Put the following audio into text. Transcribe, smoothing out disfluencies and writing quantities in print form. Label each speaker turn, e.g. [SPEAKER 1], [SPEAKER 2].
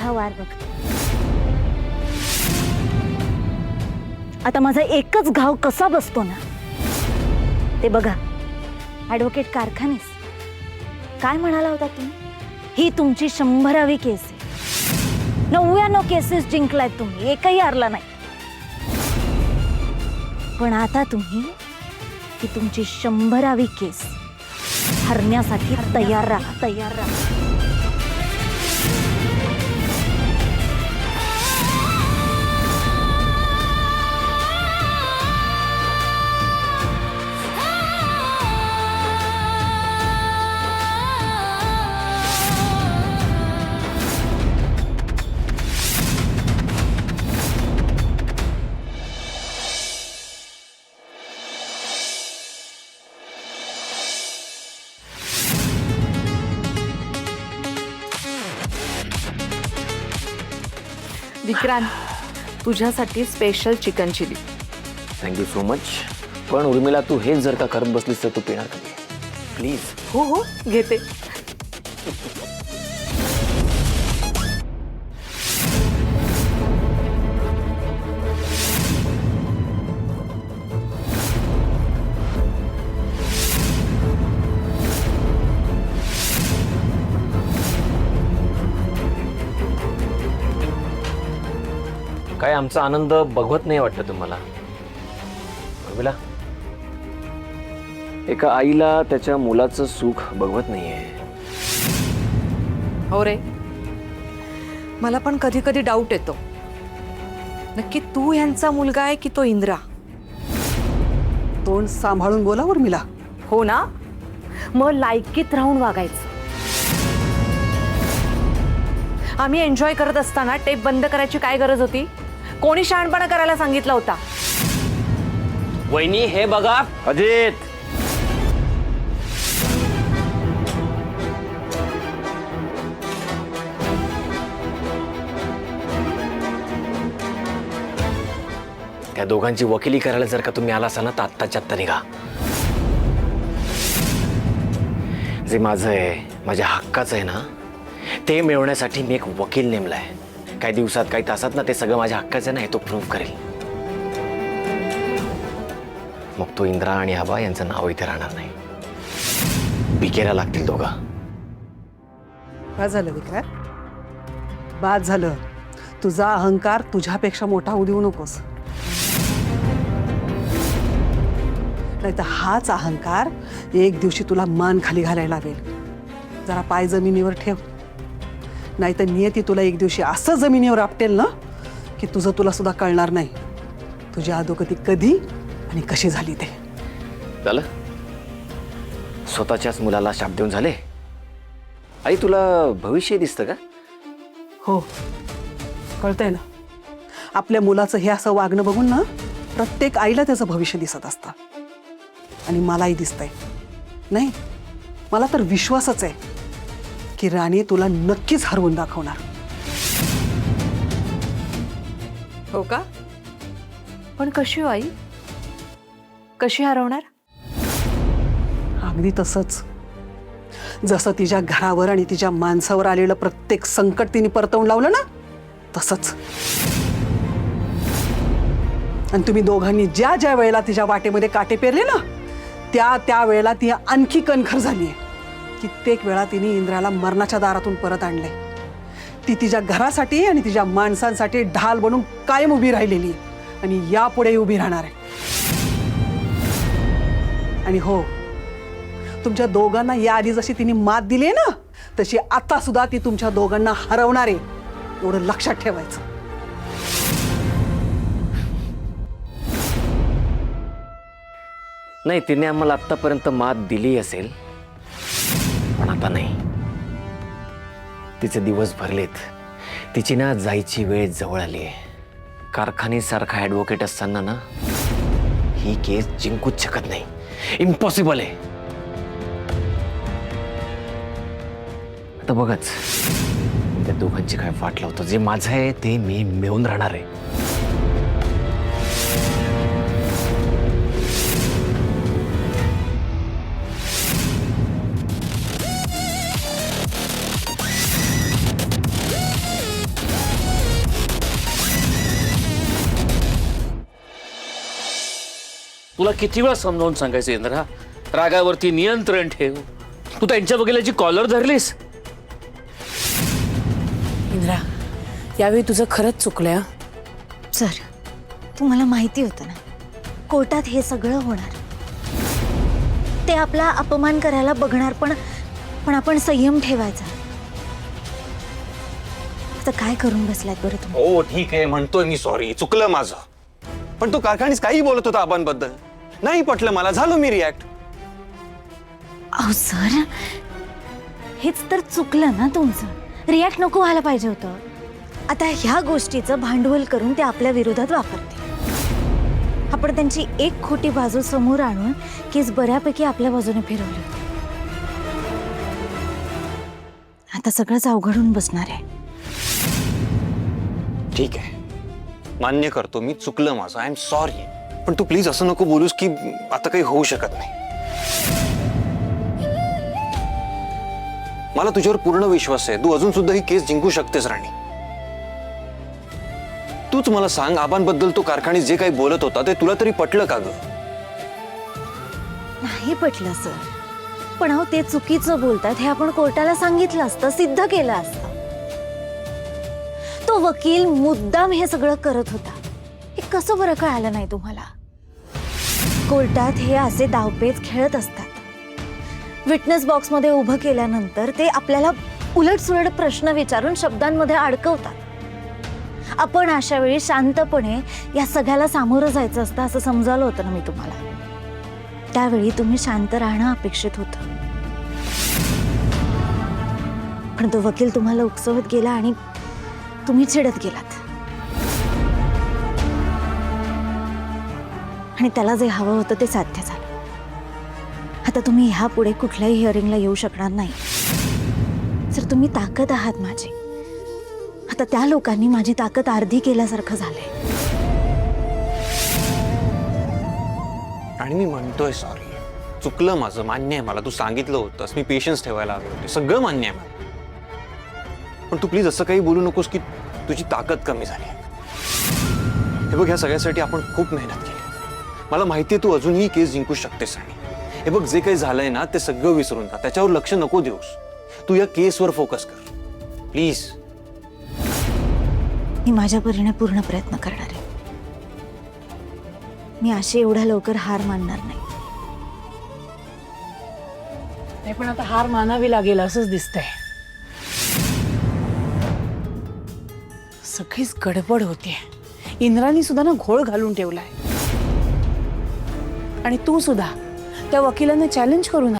[SPEAKER 1] माझा वार बघते. आता माझा एकच घाव कसा बसतो ना ते बघा. ॲडव्होकेट कारखानीस काय म्हणाला होता तुम्ही? ही तुमची 100वी केस आहे. 99 केसेस जिंकलायत तुम्ही, एकही हारला नाही. पण आता तुम्ही ही तुमची 100वी केस हरण्यासाठी तयार राहा, तयार राहा.
[SPEAKER 2] विक्रांत, तुझ्यासाठी special chicken chilli.
[SPEAKER 3] Thank you so much. पण उर्मिला, तू हेच जर का करत बसलीस तर तू पिणार कधी? प्लीज.
[SPEAKER 2] हो हो, घेते.
[SPEAKER 3] काय आमचा आनंद बघवत नाही वाटतं तुम्हाला? उर्मिला, एका आईला त्याच्या मुलाचं सुख बघवत नाहीये.
[SPEAKER 2] हो रे, मला पण कधी कधी डाऊट येतो, नक्की तू यांचा मुलगा आहे की तो इंद्रा?
[SPEAKER 4] तोंड सांभाळून बोला उर्मिला.
[SPEAKER 2] हो ना, मग लायकीत राहून वागायचं. आम्ही एन्जॉय करत असताना टेप बंद करायची काय गरज होती? कोणी शहाणपणा करायला सांगितला होता?
[SPEAKER 3] वहिनी, हे बघा. अजित, त्या दोघांची वकिली करायला जर का तुम्ही आला असा ना तर आत्ताच्या आत्ता निघा. जे माझं आहे, माझ्या हक्काचं आहे ना, ते मिळवण्यासाठी मी एक वकील नेमलाय. काही दिवसात, काही तासात ना ते सगळं माझ्या हक्काचं आहे ना हे तो प्रूव्ह करेल. मग तो इंद्रा आणि आबा यांचं नाव इथे राहणार नाही. बिकेरा लागतील दोघं.
[SPEAKER 4] काय झालं विक्रांत? बाद झालं. तुझा अहंकार तुझ्यापेक्षा मोठा होऊ देऊ नकोस. नाही तर हाच अहंकार एक दिवशी तुला मान खाली घालायला लावेल. जरा पाय जमिनीवर ठेव, नाही तर नियती तुला एक दिवशी असं जमिनीवर आपटेल ना की तुझं तुला सुद्धा कळणार नाही तुझी अधोगती कधी आणि कशी झाली ते.
[SPEAKER 3] झालं? स्वतःच्याच मुलाला शाप देऊन झाले? आई, तुला भविष्य दिसतं का?
[SPEAKER 4] हो, कळतंय ना. आपल्या मुलाचं हे असं वागणं बघून ना प्रत्येक आईला त्याचं भविष्य दिसत असतं. आणि मलाही दिसतंय. नाही, मला तर विश्वासच आहे की राणी तुला नक्कीच हरवून दाखवणार.
[SPEAKER 2] हो का? पण कशी हो आई? कशी हरवणार?
[SPEAKER 4] अगदी तसंच, जसं तिच्या घरावर आणि तिच्या माणसावर आलेलं प्रत्येक संकट तिने परतवून लावलं ना तसंच. आणि तुम्ही दोघांनी ज्या ज्या वेळेला तिच्या वाटेमध्ये काटे पेरले ना त्या वेळेला ती आणखी कणखर झाली आहे. कित्येक वेळा तिने इंद्राला मरणाच्या दारातून परत आणले. ती तिच्या घरासाठी आणि तिच्या माणसांसाठी ढाल बनून कायम उभी राहिलेली आणि यापुढे उभी राहणार आहे. आणि हो, तुमच्या दोघांना याआधी जशी तिने मात दिली आहे ना तशी आता सुद्धा ती तुमच्या दोघांना हरवणार आहे. एवढं लक्षात ठेवायचं.
[SPEAKER 3] नाही, तिने आम्हाला आत्तापर्यंत मात दिली असेल, पण आता नाही. तिचे दिवस भरलेत. तिची ना जायची वेळ जवळ आली आहे. कारखानीसारखा ॲडव्होकेट असताना ना ही केस जिंकूच शकत नाही. इम्पॉसिबल आहे. आता बघच त्या दोघांची काय वाट लावतो. जे माझं आहे ते मी मिळवून राहणार आहे.
[SPEAKER 5] तुला किती वेळा समजावून सांगायचं इंद्रा, रागावरती नियंत्रण ठेव. तू त्यांच्या वकिलाची कॉलर धरलीस.
[SPEAKER 6] इंद्रा, यावेळी तुझं खरंच चुकलंय हं.
[SPEAKER 1] सर, तुम्हाला माहिती होतं ना कोर्टात हे सगळं होणार. ते आपला अपमान करायला बघणार, पण आपण संयम ठेवायचा. आता काय करून बसलात बरं तुम्ही?
[SPEAKER 7] हो ठीक आहे, म्हणतोय मी सॉरी, चुकलं माझं. पण तो कारखानीस काही बोलत होता आबांबद्दल, नाही पटलं मला, झालो मी रिॲक्ट.
[SPEAKER 1] अहो सर, हेच तर चुकलं ना तुमचं. रिॲक्ट नको व्हायला पाहिजे होतं. आता ह्या गोष्टीचं भांडवल करून ते आपल्या विरोधात वापरते. आपण त्यांची एक खोटी बाजू समोर आणून केस बऱ्यापैकी आपल्या बाजूने फिरवली होती. आता सगळंच अवघडून बसणार आहे.
[SPEAKER 7] ठीक आहे, मान्य करतो मी, चुकलं माझं, आय एम सॉरी. पण तू प्लीज असं नको बोलूस की आता काही होऊ शकत नाही. मला तुझ्यावर पूर्ण विश्वास आहे. तू अजून सुद्धा ही केस जिंकू शकतेस राणी. तूच मला सांग, आबांबद्दल तो कारखानीस जे काही बोलत होता ते तुला तरी पटलं का ग?
[SPEAKER 1] नाही पटलं सर. पण अहो ते चुकीचं बोलतात हे आपण कोर्टाला सांगितलं असतं, सिद्ध केलं असतं. तो वकील मुद्दाम हे सगळं करत होता. हे कसं बरं कळालं नाही तुम्हाला? कोर्टात हे असे डावपेच खेळत असतात. विटनेस बॉक्समध्ये उभं केल्यानंतर ते आपल्याला उलटसुलट प्रश्न विचारून शब्दांमध्ये अडकवतात. आपण अशा वेळी शांतपणे या सगळ्याला सामोरं जायचं असतं असं समजावलं होतं ना मी तुम्हाला. त्यावेळी तुम्ही शांत राहणं अपेक्षित होतं. पण तो वकील तुम्हाला उकसवत गेला आणि तुम्ही चिडत गेलात. आणि त्याला जे हवं होतं ते साध्य झालं. आता तुम्ही ह्या पुढे कुठल्याही हिअरिंगला येऊ शकणार नाही. सर, तुम्ही ताकद आहात माझी. आता त्या लोकांनी माझी ताकद अर्धी केल्यासारखं झालंय.
[SPEAKER 7] आणि मी म्हणतोय सॉरी, चुकलं माझं, मान्य आहे मला. तू सांगितलं होतंस, मी पेशन्स ठेवायला हवे होते, सगळं मान्य आहे मला. पण तू प्लीज असं काही बोलू नकोस की तुझी ताकद कमी झाली. हे बघ, ह्या सगळ्यासाठी आपण खूप मेहनत केली. मला माहिती आहे तू अजूनही केस जिंकू शकतेस. आणि हे बघ, जे काही झालंय ना ते सगळं विसरून जा. त्याच्यावर लक्ष नको देऊस. तू या केसवर फोकस कर प्लीज.
[SPEAKER 1] मी माझ्या परीने पूर्ण प्रयत्न करणार आहे. मी अशी एवढ्या लवकर हार मानणार नाही.
[SPEAKER 6] नाही, पण आता हार मानावी लागेल असंच दिसतंय. सगळीच गडबड होते. इंद्रानी सुद्धा ना घोळ घालून ठेवलाय. आणि तू सुद्धा त्या वकिलांना चॅलेंज करून